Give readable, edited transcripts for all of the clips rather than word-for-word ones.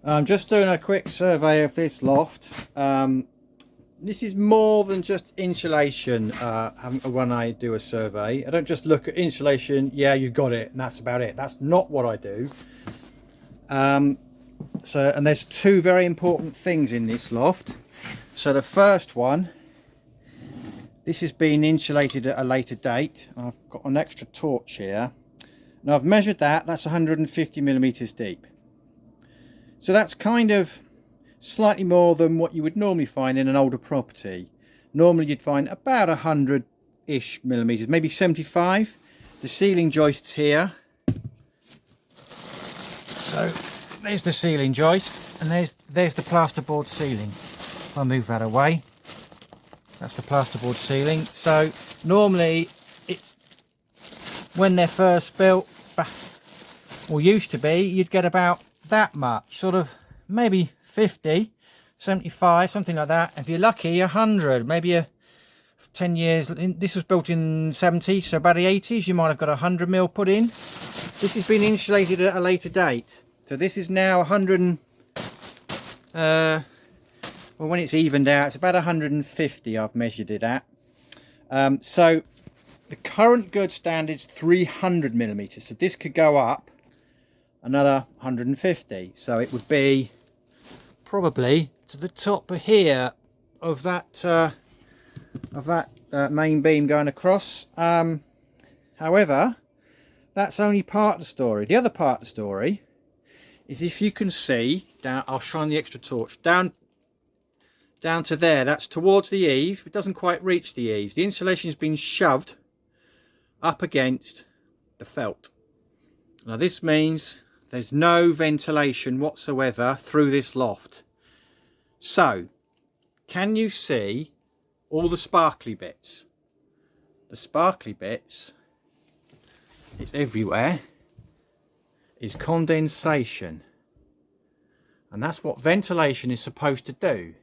I'm just doing a quick survey of this loft. This is more than just insulation. When I do a survey, I don't just look at insulation. Yeah, you've got it, and that's about it. That's not what I do. And there's two very important things in this loft. So the first one, this has been insulated at a later date. I've got an extra torch here. Now I've measured that. That's 150 millimeters deep. So that's kind of slightly more than what you would normally find in an older property. Normally you'd find about 100-ish millimeters, maybe 75. The ceiling joists here. So there's the ceiling joist, and there's the plasterboard ceiling. I'll move that away. That's the plasterboard ceiling. So normally it's when they're first built, or used to be, you'd get about that much, sort of maybe 50, 75, something like that. If you're lucky, 100, maybe 10 years. This was built in 70, so about the 80s, you might have got 100 mil put in. This has been insulated at a later date, so this is now 100 well, when it's evened out, it's about 150 I've measured it at. So the current good standard is 300 millimeters, so this could go up another 150, so it would be probably to the top here of that main beam going across. However, that's only part of the story. The other part of the story is, if you can see down, I'll shine the extra torch down to there, that's towards the eaves. It doesn't quite reach the eaves. The insulation has been shoved up against the felt. Now this means there's no ventilation whatsoever through this loft. So can you see all the sparkly bits? The sparkly bits, it's everywhere, is condensation, and that's what ventilation is supposed to do.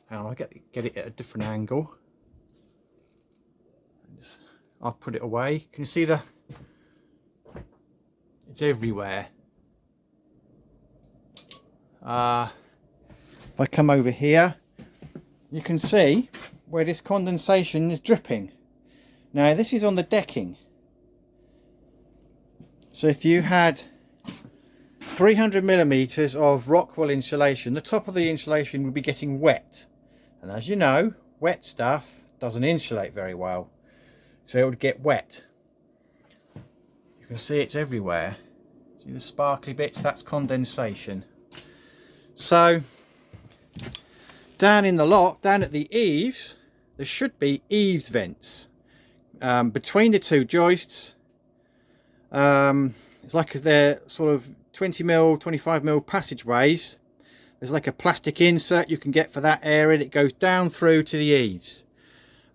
Hang on, I'll get it at a different angle. I'll put it away. Can you see it's everywhere. If I come over here, you can see where this condensation is dripping. Now this is on the decking. So if you had 300 millimeters of Rockwell insulation, the top of the insulation would be getting wet. And as you know, wet stuff doesn't insulate very well. So it would get wet. You can see it's everywhere. See the sparkly bits? That's condensation. So down in the lock, down at the eaves, there should be eaves vents between the two joists. It's like they're sort of 20 mil, 25 mil passageways. There's like a plastic insert you can get for that area that goes down through to the eaves,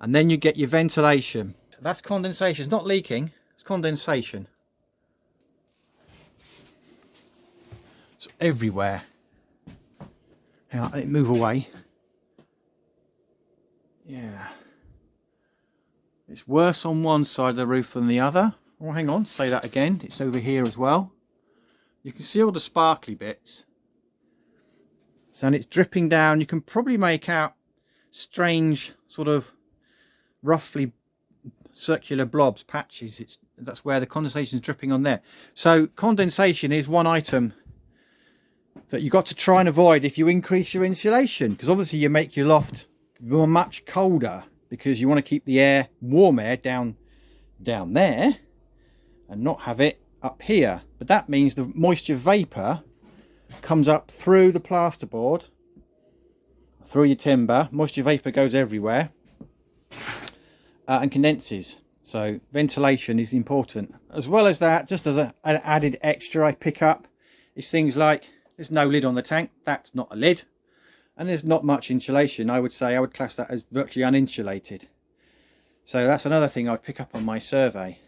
and then you get your ventilation. So that's condensation. It's not leaking, it's condensation. It's everywhere. Hang on, let it move away. Yeah, it's worse on one side of the roof than the other. Oh, hang on, say that again. It's over here as well. You can see all the sparkly bits. So, and it's dripping down. You can probably make out strange sort of roughly circular blobs, patches. That's where the condensation is dripping on there. So condensation is one item that you've got to try and avoid if you increase your insulation, because obviously you make your loft much colder, because you want to keep the air, warm air, down there and not have it up here. But that means the moisture vapor comes up through the plasterboard, through your timber. Moisture vapor goes everywhere and condenses. So ventilation is important. As well as that, just as an added extra I pick up, is things like there's no lid on the tank. That's not a lid. And there's not much insulation. I would say I would class that as virtually uninsulated. So that's another thing I'd pick up on my survey.